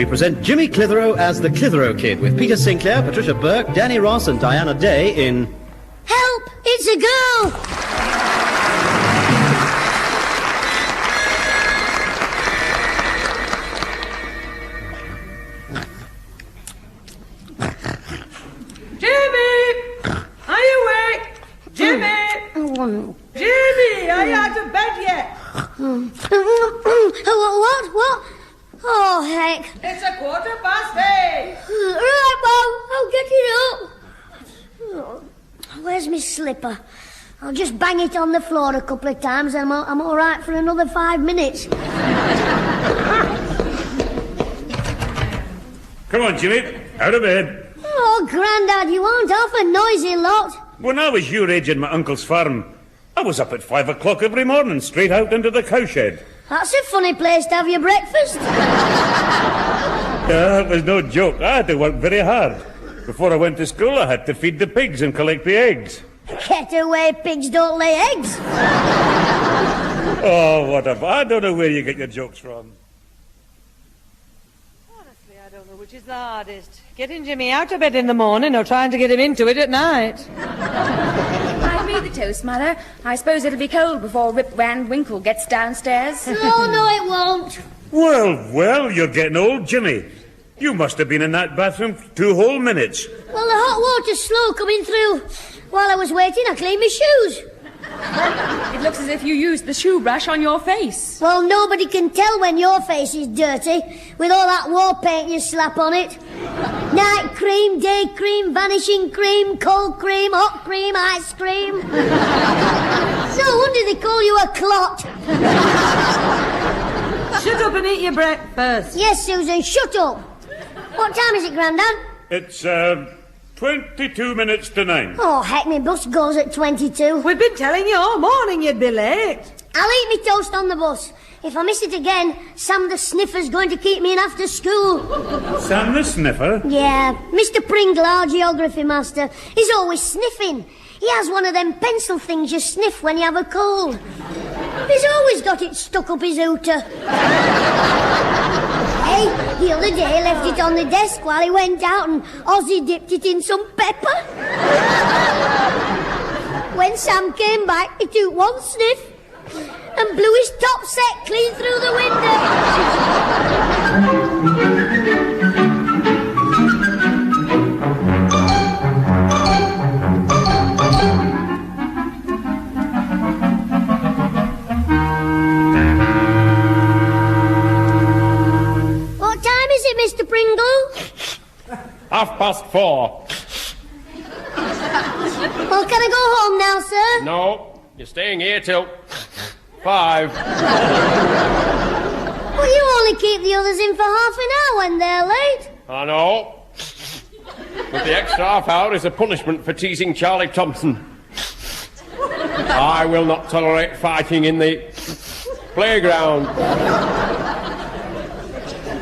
we present Jimmy Clitheroe as the Clitheroe Kid, with Peter Sinclair, Patricia Burke, Danny Ross and Diana Day in... Help! It's a girl! Jimmy! Are you awake? Jimmy! Jimmy, are you out of bed yet? What? Oh, heck. It's 8:15. Right, Mum, I'll get it up. Where's my slipper? I'll just bang it on the floor a couple of times and I'm all right for another 5 minutes. Come on, Jimmy. Out of bed. Oh, Grandad, you aren't half a noisy lot. When I was your age in my uncle's farm, I was up at 5 o'clock every morning, straight out into the cowshed. That's a funny place to have your breakfast. It was no joke. I had to work very hard. Before I went to school, I had to feed the pigs and collect the eggs. Get away, pigs don't lay eggs. Oh, whatever. I don't know where you get your jokes from. Honestly, I don't know which is the hardest. Getting Jimmy out of bed in the morning or trying to get him into it at night. I made the toast, Mother. I suppose it'll be cold before Rip Van Winkle gets downstairs. Oh, no, it won't. Well, you're getting old, Jimmy. You must have been in that bathroom 2 whole minutes. Well, the hot water's slow coming through. While I was waiting, I cleaned my shoes. It looks as if you used the shoe brush on your face. Well, nobody can tell when your face is dirty with all that war paint you slap on it. Night cream, day cream, vanishing cream, cold cream, hot cream, ice cream. No wonder they call you a clot. Shut up and eat your breakfast. Yes, Susan, shut up. What time is it, Grandad? It's, 22 minutes to 9. Oh, heck, my bus goes at 22. We've been telling you all morning you'd be late. I'll eat me toast on the bus. If I miss it again, Sam the Sniffer's going to keep me in after school. Sam the Sniffer? Yeah, Mr. Pringle, our geography master, he's always sniffing. He has one of them pencil things you sniff when you have a cold. He's always got it stuck up his hooter. Hey, the other day left it on the desk while he went out and Ozzy dipped it in some pepper. When Sam came back, he took one sniff and blew his top set clean through the window. What time is it, Mr. Pringle? 4:30. Well, can I go home now, sir? No, you're staying here till 5. Well, you only keep the others in for half an hour when they're late. I know. But the extra half hour is a punishment for teasing Charlie Thompson. I will not tolerate fighting in the playground.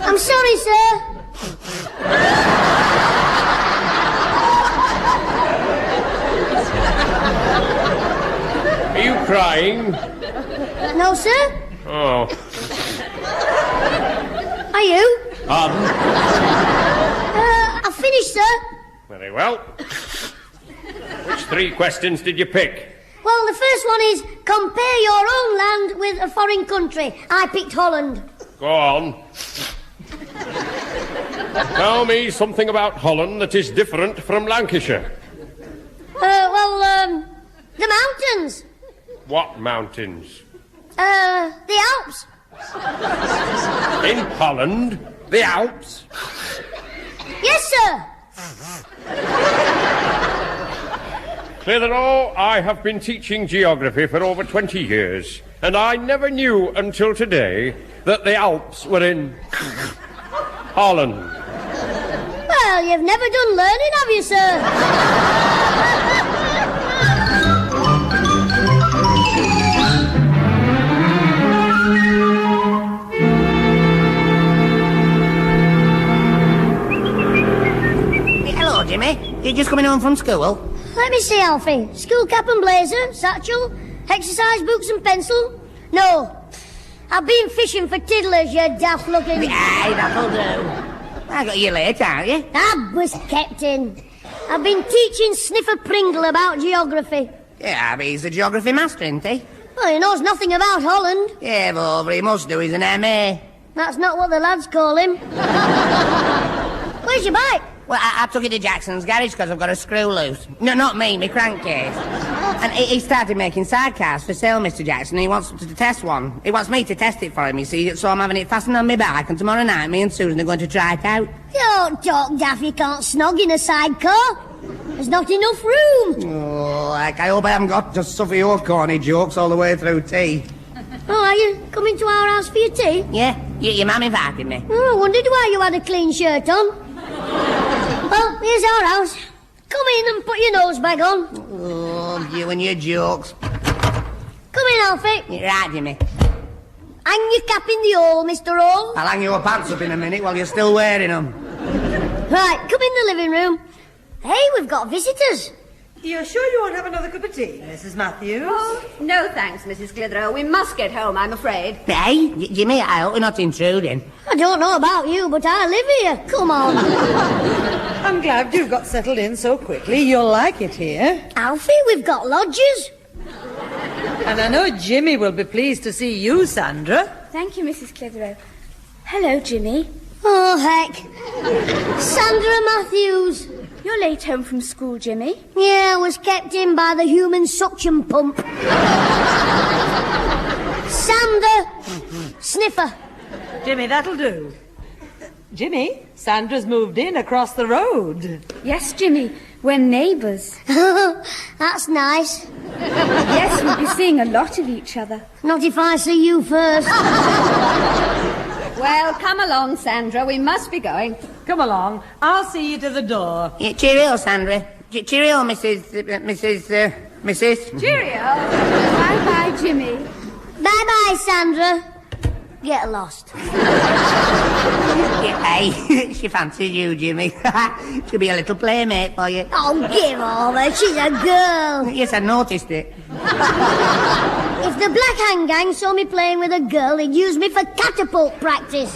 I'm sorry, sir. Are you crying? No, sir. Oh. Are you? I've finished, sir. Very well. Which 3 questions did you pick? Well, the first one is, compare your own land with a foreign country. I picked Holland. Go on. Tell me something about Holland that is different from Lancashire. The mountains. What mountains? The Alps. In Holland? The Alps? Yes, sir. Clitheroe, I have been teaching geography for over 20 years, and I never knew until today that the Alps were in Holland. Well, you've never done learning, have you, sir? Hello, Jimmy. You're just coming home from school? Let me see, Alfie. School cap and blazer, satchel, exercise books and pencil. No, I've been fishing for tiddlers, you daft looking... Aye, that'll do. I got you late, aren't you? Ab was kept in. I've been teaching Sniffer Pringle about geography. Yeah, but he's a geography master, isn't he? Well, he knows nothing about Holland. Yeah, but he must do. He's an MA. That's not what the lads call him. Where's your bike? Well, I took it to Jackson's garage because I've got a screw loose. No, not me, my crankcase. And he started making sidecars for sale, Mr. Jackson. He wants to test one. He wants me to test it for him, you see, so I'm having it fastened on my back, and tomorrow night me and Susan are going to try it out. You don't talk daft, you can't snog in a sidecar. There's not enough room. Oh, I hope I haven't got to suffer your corny jokes all the way through tea. Oh, are you coming to our house for your tea? Yeah, your mum invited me. Oh, I wondered why you had a clean shirt on. Well, here's our house. Come in and put your nose bag on. Oh, you and your jokes. Come in, Alfie. You're right, Jimmy. Hang your cap in the hole, Mr. Hole. I'll hang your pants up in a minute while you're still wearing them. Right, come in the living room. Hey, we've got visitors. You're sure you won't have another cup of tea, Mrs. Matthews? Oh, no thanks, Mrs. Clitheroe. We must get home, I'm afraid. Hey, Jimmy, I hope you're not intruding. I don't know about you, but I live here. Come on. I'm glad you got settled in so quickly. You'll like it here. Alfie, we've got lodgers. And I know Jimmy will be pleased to see you, Sandra. Thank you, Mrs. Clitheroe. Hello, Jimmy. Oh, heck. Sandra Matthews. You're late home from school, Jimmy. Yeah, I was kept in by the human suction pump. Sander. Sniffer. Jimmy, that'll do. Jimmy, Sandra's moved in across the road. Yes, Jimmy. We're neighbours. That's nice. Yes, we'll be seeing a lot of each other. Not if I see you first. Well, come along, Sandra. We must be going. Come along. I'll see you to the door. Yeah, cheerio, Sandra. Cheerio, Mrs. Cheerio. Bye-bye, Jimmy. Bye-bye, Sandra. Get lost. Yeah, hey, she fancies you, Jimmy. She'll be a little playmate for you. Oh, give over. She's a girl. Yes, I noticed it. If the Black Hand Gang saw me playing with a girl, they'd use me for catapult practice.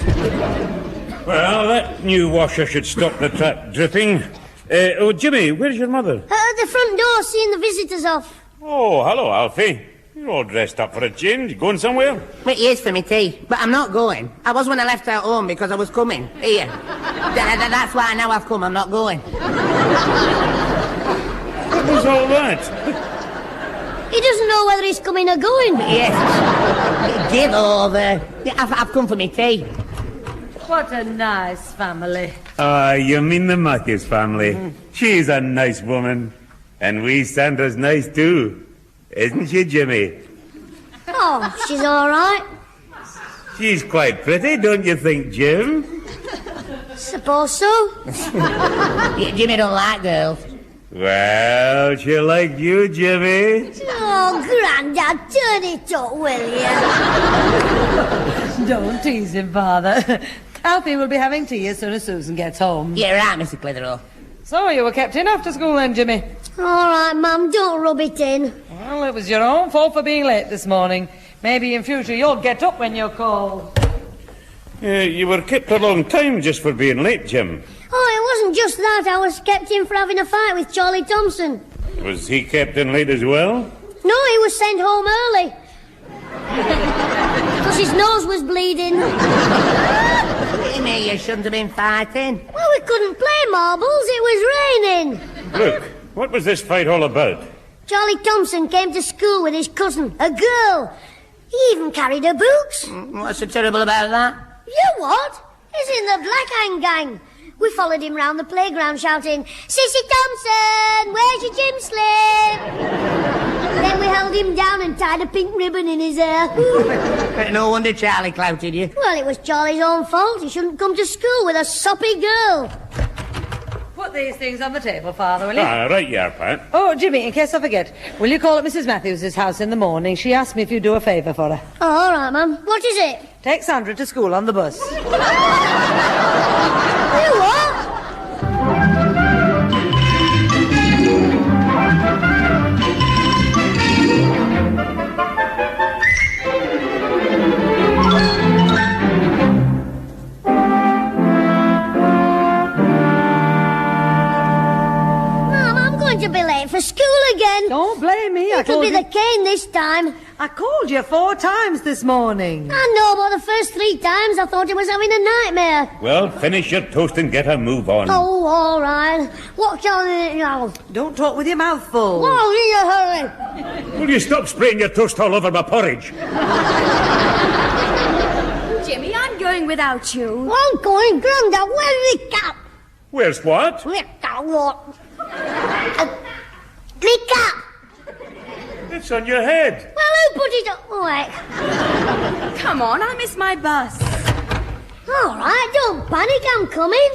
Well, that new washer should stop the tap dripping. Oh, Jimmy, where's your mother? At the front door, seeing the visitors off. Oh, hello, Alfie. You're all dressed up for a change. You going somewhere? Well, here's for me tea, but I'm not going. I was when I left out home because I was coming. Here. That's why now I've come. I'm not going. What was all that? He doesn't know whether he's coming or going. Yes. Give over. I've come for me tea. What a nice family. Ah, you mean the Matthews family. She's a nice woman. And we Sandra's nice too. Isn't she, Jimmy? Oh, she's all right. She's quite pretty, don't you think, Jim? Suppose so. Yeah, Jimmy don't like girls. Well, she liked you, Jimmy. Oh, Grandad, turn it up, will you? Don't tease him, Father. Alfie will be having tea as soon as Susan gets home. Yeah, right, Mr. Clitheroe. So you were kept in after school then, Jimmy? All right, Mum, don't rub it in. Well, it was your own fault for being late this morning. Maybe in future you'll get up when you're called. You were kept a long time just for being late, Jim. Oh, it wasn't just that. I was kept in for having a fight with Charlie Thompson. Was he kept in late as well? No, he was sent home early. Because his nose was bleeding. Jimmy, you shouldn't have been fighting. Well, we couldn't play marbles. It was raining. Look, what was this fight all about? Charlie Thompson came to school with his cousin, a girl. He even carried her boots. What's so terrible about that? You what? He's in the Black Hand Gang. We followed him round the playground shouting, Sissy Thompson, where's your gym slip? Then we held him down and tied a pink ribbon in his hair. No wonder Charlie clouted you. Well, it was Charlie's own fault. He shouldn't come to school with a soppy girl. Put these things on the table, Father, will you? Ah, right, yeah, Pat. Oh, Jimmy, in case I forget, will you call at Mrs. Matthews' house in the morning? She asked me if you'd do a favour for her. Oh, all right, Mum. What is it? Take Sandra to school on the bus. You what? late for school again. Don't blame me. It'll be the cane this time. I called you 4 times this morning. I know, but the first 3 times I thought it was having a nightmare. Well, finish your toast and get a move on. Oh, all right. What's on it now? Don't talk with your mouth full. Oh, in a hurry. Will you stop spraying your toast all over my porridge? Jimmy, I'm going without you. I'm going, Grandad. Where's the cap? Where's what? Where's that what? The cap. It's on your head. Well, who put it up? Wait. Come on, I missed my bus. All right, don't panic. I'm coming.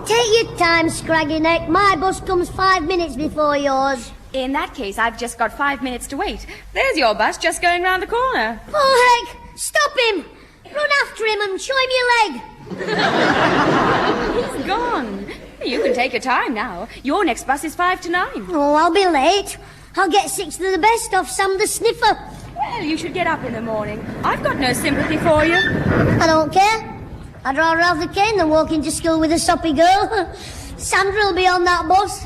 Take your time, Scraggy Neck. My bus comes 5 minutes before yours. In that case, I've just got 5 minutes to wait. There's your bus just going round the corner. Oh, heck. Stop him. Run after him and show him your leg. He's gone. You can take your time now. Your next bus is 5 to 9. Oh, I'll be late. I'll get 6 of the best off Sam the Sniffer. Well, you should get up in the morning. I've got no sympathy for you. I don't care. I'd rather have the cane than walk into school with a soppy girl. Sandra'll be on that bus.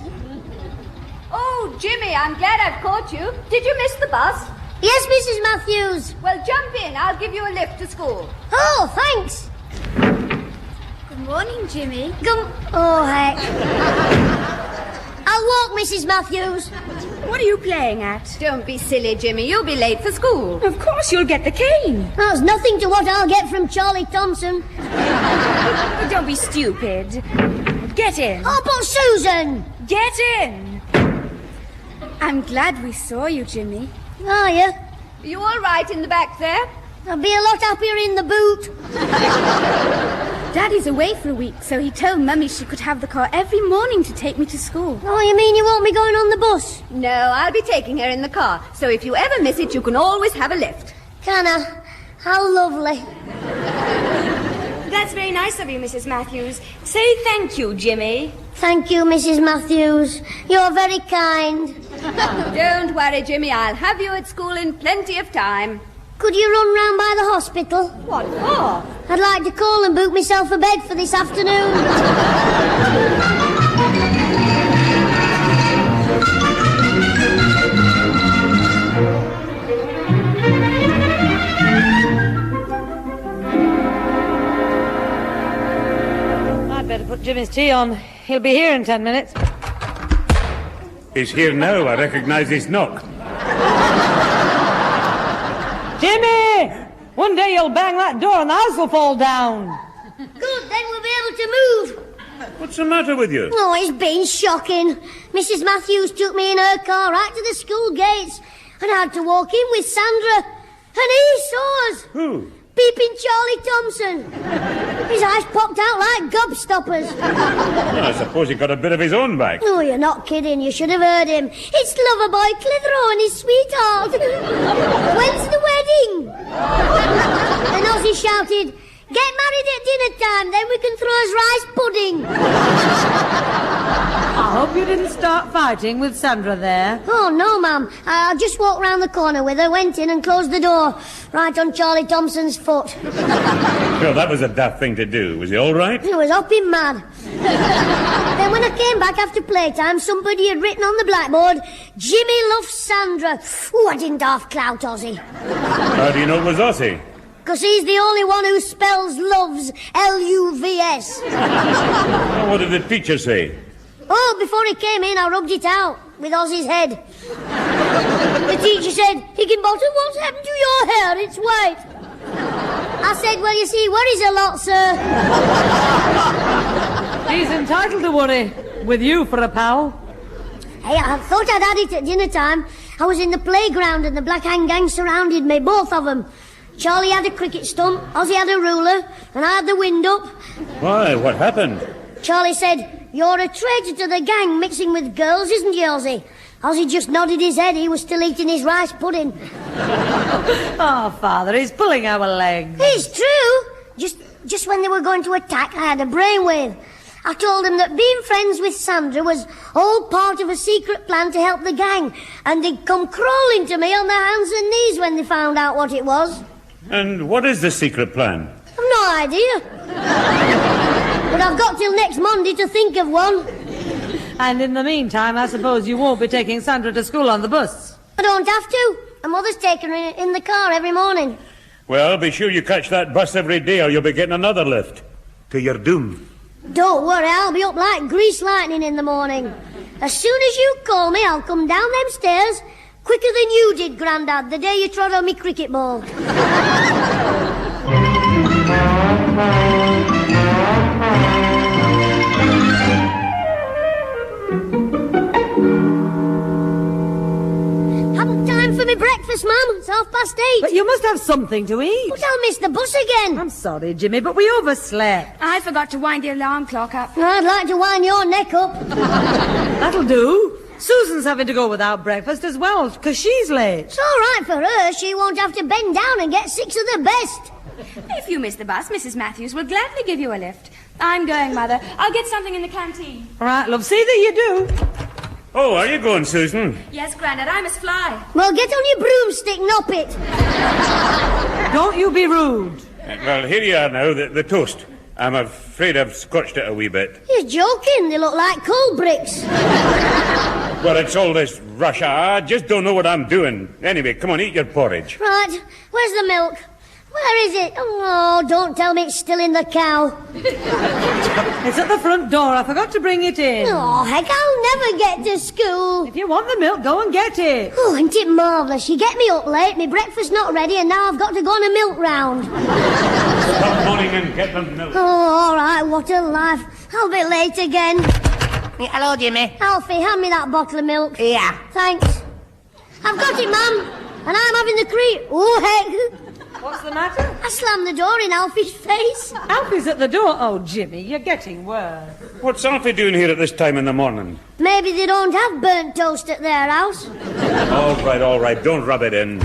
Oh, Jimmy, I'm glad I've caught you. Did you miss the bus? Yes, Mrs. Matthews. Well, jump in. I'll give you a lift to school. Oh, thanks. Good morning, Jimmy. Oh, heck. I'll walk, Mrs. Matthews. What are you playing at? Don't be silly, Jimmy. You'll be late for school. Of course you'll get the cane. That's nothing to what I'll get from Charlie Thompson. But don't be stupid. Get in. Oh, but Susan! Get in. I'm glad we saw you, Jimmy. Are you? You all right in the back there? I'll be a lot happier in the boot. Daddy's away for a week, so he told Mummy she could have the car every morning to take me to school. Oh, you mean you won't be going on the bus? No, I'll be taking her in the car. So if you ever miss it, you can always have a lift. Can I? How lovely. That's very nice of you, Mrs. Matthews. Say thank you, Jimmy. Thank you, Mrs. Matthews. You're very kind. Don't worry, Jimmy. I'll have you at school in plenty of time. Could you run round by the hospital? What for? I'd like to call and book myself a bed for this afternoon. I'd better put Jimmy's tea on. He'll be here in 10 minutes. He's here now. I recognize his knock. Jimmy! One day you'll bang that door and the house will fall down. Good, then we'll be able to move. What's the matter with you? Oh, it's been shocking. Mrs. Matthews took me in her car right to the school gates and I had to walk in with Sandra. And he saw us. Who? Peeping Charlie Thompson. His eyes popped out like gobstoppers. Well, I suppose he got a bit of his own back. Oh, you're not kidding. You should have heard him. It's Loverboy Clitheroe and his sweetheart. When's the wedding? And Ozzy shouted, get married at dinner time, then we can throw us rice pudding. I hope you didn't start fighting with Sandra there. Oh, no, ma'am. I just walked round the corner with her, went in and closed the door, right on Charlie Thompson's foot. Well, that was a daft thing to do. Was he all right? He was hopping mad. Then when I came back after playtime, somebody had written on the blackboard, Jimmy loves Sandra. Oh, I didn't half clout Ozzy. How do you know it was Ossie? Because he's the only one who spells loves L-U-V-S. Well, what did the teacher say? Oh, before he came in, I rubbed it out with Ozzy's head. The teacher said, Higginbottom, what's happened to your hair? It's white. I said, well, you see, worries a lot, sir. He's entitled to worry, with you for a pal. Hey, I thought I'd had it at dinner time. I was in the playground and the Black Hand Gang surrounded me, both of them. Charlie had a cricket stump, Ozzy had a ruler, and I had the wind up. Why, what happened? Charlie said, you're a traitor to the gang mixing with girls, isn't you, Ozzy? Ozzy just nodded his head. He was still eating his rice pudding. Oh, Father, he's pulling our legs. It's true. Just when they were going to attack, I had a brainwave. I told them that being friends with Sandra was all part of a secret plan to help the gang, and they'd come crawling to me on their hands and knees when they found out what it was. And what is the secret plan? I've no idea. But I've got till next Monday to think of one. And in the meantime, I suppose you won't be taking Sandra to school on the bus. I don't have to. Her mother's taking her in the car every morning. Well, be sure you catch that bus every day or you'll be getting another lift. To your doom. Don't worry, I'll be up like greased lightning in the morning. As soon as you call me, I'll come down them stairs quicker than you did, Grandad, the day you trod on me cricket ball. Haven't time for me breakfast, Mum. It's 8:30. But you must have something to eat. But I'll miss the bus again. I'm sorry, Jimmy, but we overslept. I forgot to wind the alarm clock up. I'd like to wind your neck up. That'll do. Susan's having to go without breakfast as well, because she's late. It's all right for her. She won't have to bend down and get 6 of the best. If you miss the bus, Mrs. Matthews will gladly give you a lift. I'm going, Mother. I'll get something in the canteen. All right, love, see that you do. Oh, are you going, Susan? Yes, Grandad, I must fly. Well, get on your broomstick, nop it. Don't you be rude. Well, here you are now, the toast. I'm afraid I've scorched it a wee bit. You're joking. They look like coal bricks. Well, it's all this rush. I just don't know what I'm doing. Anyway, come on, eat your porridge. Right. Where's the milk? Where is it? Oh, don't tell me it's still in the cow. It's at the front door. I forgot to bring it in. Oh, heck, I'll never get to school. If you want the milk, go and get it. Oh, isn't it marvellous? You get me up late, my breakfast's not ready, and now I've got to go on a milk round. Come morning and get them milk. Oh, all right, what a life. I'll be late again. Yeah, hello, Jimmy. Alfie, hand me that bottle of milk. Yeah. Thanks. I've got it, Mum. And I'm having the cream. Oh, heck. What's the matter? I slammed the door in Alfie's face. Alfie's at the door. Oh, Jimmy, you're getting worse. What's Alfie doing here at this time in the morning? Maybe they don't have burnt toast at their house. All right, don't rub it in.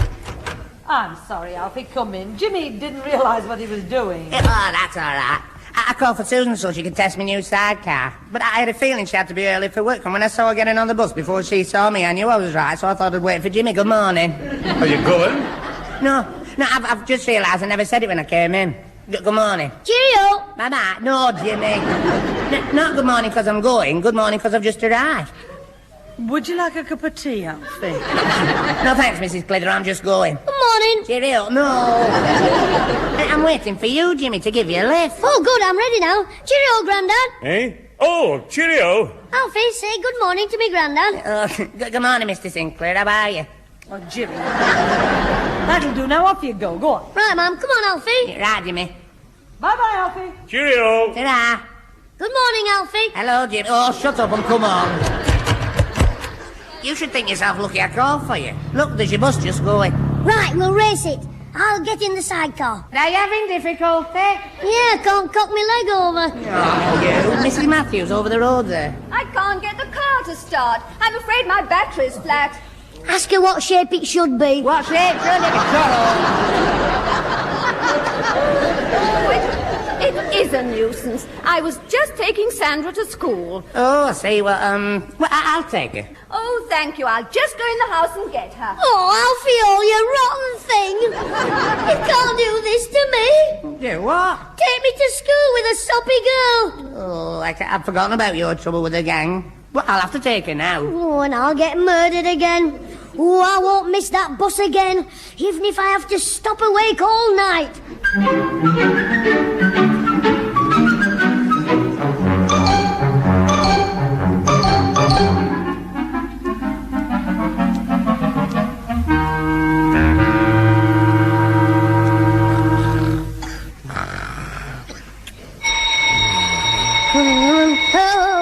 I'm sorry, Alfie, come in. Jimmy didn't realise what he was doing. Oh, that's all right. I called for Susan so she could test my new sidecar. But I had a feeling she had to be early for work, and when I saw her getting on the bus before she saw me, I knew I was right, so I thought I'd wait for Jimmy. Good morning. Are you going? No, I've just realised I never said it when I came in. Good morning. Cheerio. Bye-bye. No, Jimmy. Not good morning because I'm going. Good morning because I've just arrived. Would you like a cup of tea, Alfie? No, thanks, Mrs. Clitheroe. I'm just going. Good morning. Cheerio. No. I'm waiting for you, Jimmy, to give you a lift. Oh, good, I'm ready now. Cheerio, Grandad. Eh? Oh, cheerio. Alfie, say good morning to me, Grandad. Good morning, Mr. Sinclair. How are you? Oh, Jimmy. That'll do. Now off you go. Go on. Right, Mum, come on, Alfie. Right, Jimmy. Bye-bye, Alfie. Cheerio. Ta-ra. Good morning, Alfie. Hello, Jimmy. Oh, shut up and come on. You should think yourself lucky I called for you. Look, there's your bus just going. Right, we'll race it. I'll get in the sidecar. Are you having difficulty? Yeah, I can't cock my leg over. Oh, you. Mrs. Matthews over the road there. I can't get the car to start. I'm afraid my battery's flat. Ask her what shape it should be. What shape should it be? It is a nuisance. I was just taking Sandra to school. Oh, I see. Well, I'll take her. Oh, thank you. I'll just go in the house and get her. Oh, Alfie, oh, you rotten thing. You can't do this to me. Do what? Take me to school with a soppy girl. Oh, I've forgotten about your trouble with the gang. Well, I'll have to take her now. Oh, and I'll get murdered again. Oh, I won't miss that bus again, even if I have to stop awake all night.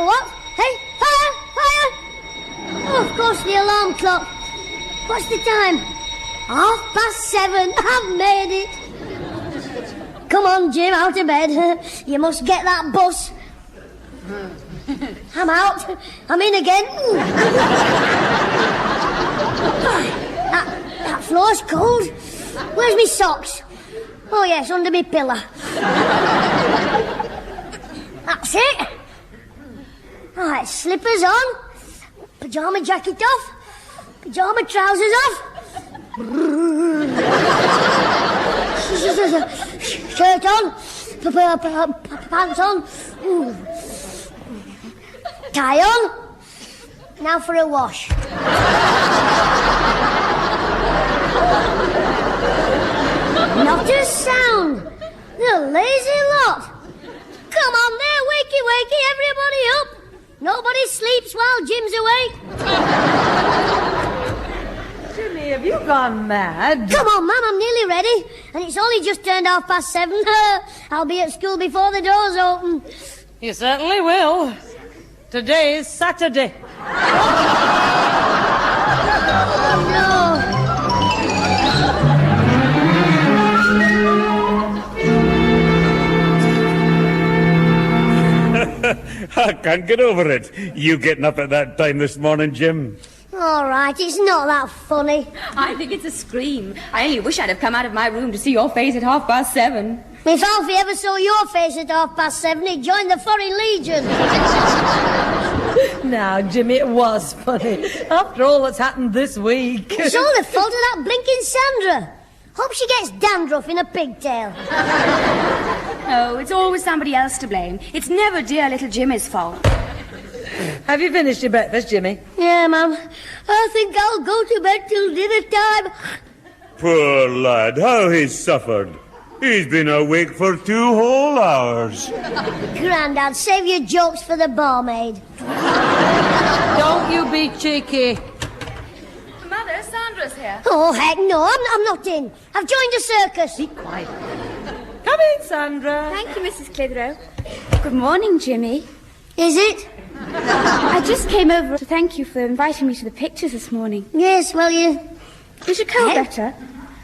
What? Hey, fire! Fire! Oh, of course, the alarm clock. What's the time? 7:30. I've made it. Come on, Jim, out of bed. You must get that bus. I'm out. I'm in again. That floor's cold. Where's my socks? Oh, yes, under my pillow. That's it. Right, slippers on. Pyjama jacket off. Pyjama trousers off. Shirt on. Pants on. Tie on. Now for a wash. Not a sound. The lazy lot. Come on there, wakey, wakey, everybody up. Nobody sleeps while Jim's awake. Jimmy, have you gone mad? Come on, Mum, I'm nearly ready. And it's only just turned 7:30. I'll be at school before the doors open. You certainly will. Today is Saturday. No. I can't get over it. You getting up at that time this morning, Jim? All right, it's not that funny. I think it's a scream. I only wish I'd have come out of my room to see your face at 7:30. If Alfie ever saw your face at 7:30, he'd join the Foreign Legion. Now, Jimmy, it was funny. After all that's happened this week. It's all the fault of that blinking Sandra. Hope she gets dandruff in a pigtail. Oh, it's always somebody else to blame. It's never dear little Jimmy's fault. Have you finished your breakfast, Jimmy? Yeah, Mum. I think I'll go to bed till dinner time. Poor lad, how he's suffered. He's been awake for 2 whole hours. Grandad, save your jokes for the barmaid. Don't you be cheeky. Mother, Sandra's here. Oh, heck no, I'm not in. I've joined a circus. Be quiet. Come in, Sandra. Thank you, Mrs. Clitheroe. Good morning, Jimmy. Is it? I just came over to thank you for inviting me to the pictures this morning. Yes, well, you Is your cold Hey? better?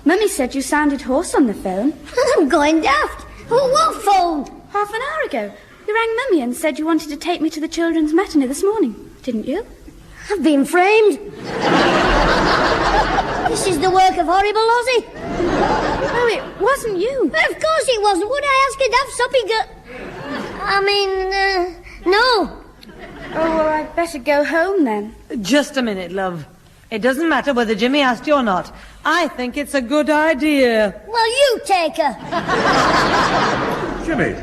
Mummy said you sounded hoarse on the phone. I'm going daft. Oh, what phone? Half an hour ago. You rang Mummy and said you wanted to take me to the children's matinee this morning, didn't you? I've been framed. This is the work of horrible Ozzy. Oh, it wasn't you. Of course it wasn't. Would I ask a daft soppy no. Oh, well, I'd better go home then. Just a minute, love. It doesn't matter whether Jimmy asked you or not. I think it's a good idea. Well, you take her. Jimmy,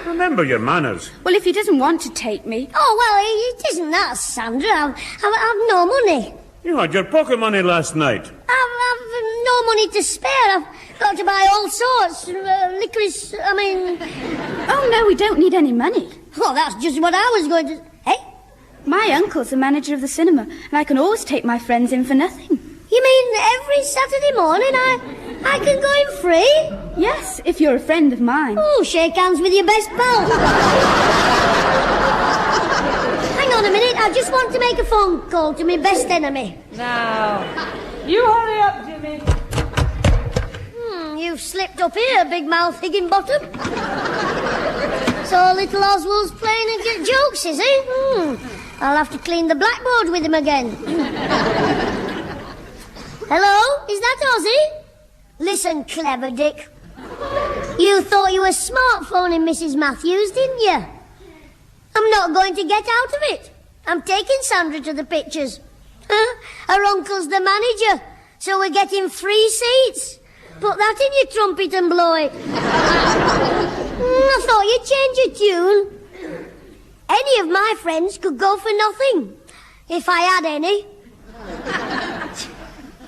remember your manners. Well, if he doesn't want to take me... Oh, well, it isn't that, Sandra. I've no money. You had your pocket money last night. I've no money to spare. I've got to buy all sorts. Licorice, Oh, no, we don't need any money. Oh, that's just what I was going to... Hey? My uncle's the manager of the cinema, and I can always take my friends in for nothing. You mean every Saturday morning I can go in free? Yes, if you're a friend of mine. Oh, shake hands with your best pal. Hang on a minute, I just want to make a phone call to my best enemy. Now, you hurry up, Jimmy. You've slipped up here, big mouth Higginbottom. So little Oswald's playing and get jokes, is he? I'll have to clean the blackboard with him again. Hello, is that Ozzy? Listen, clever Dick. You thought you were smart phoning Mrs. Matthews, didn't you? I'm not going to get out of it. I'm taking Sandra to the pictures. Her uncle's the manager, so we're getting free seats. Put that in your trumpet and blow it. I thought you'd change your tune. Any of my friends could go for nothing, if I had any.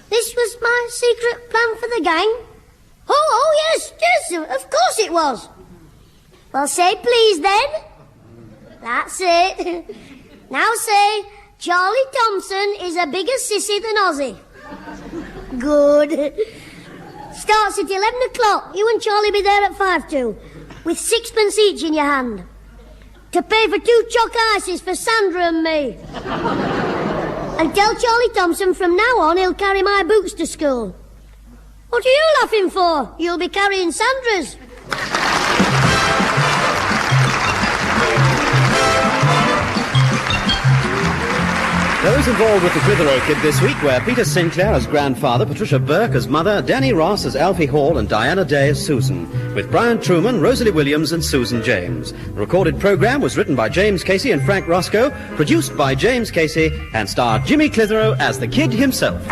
This was my secret plan for the gang. Oh, yes, of course it was. Well, say please then. That's it. Now say, Charlie Thompson is a bigger sissy than Ozzy. Good. Starts at 11 o'clock. You and Charlie be there at 5 with 6pence each in your hand. To pay for 2 chalk ices for Sandra and me. And tell Charlie Thompson from now on he'll carry my boots to school. What are you laughing for? You'll be carrying Sandra's. Those involved with the Clitheroe Kid this week were Peter Sinclair as grandfather, Patricia Burke as mother, Danny Ross as Alfie Hall, and Diana Day as Susan, with Brian Truman, Rosalie Williams, and Susan James. The recorded programme was written by James Casey and Frank Roscoe, produced by James Casey, and starred Jimmy Clitheroe as the Kid himself.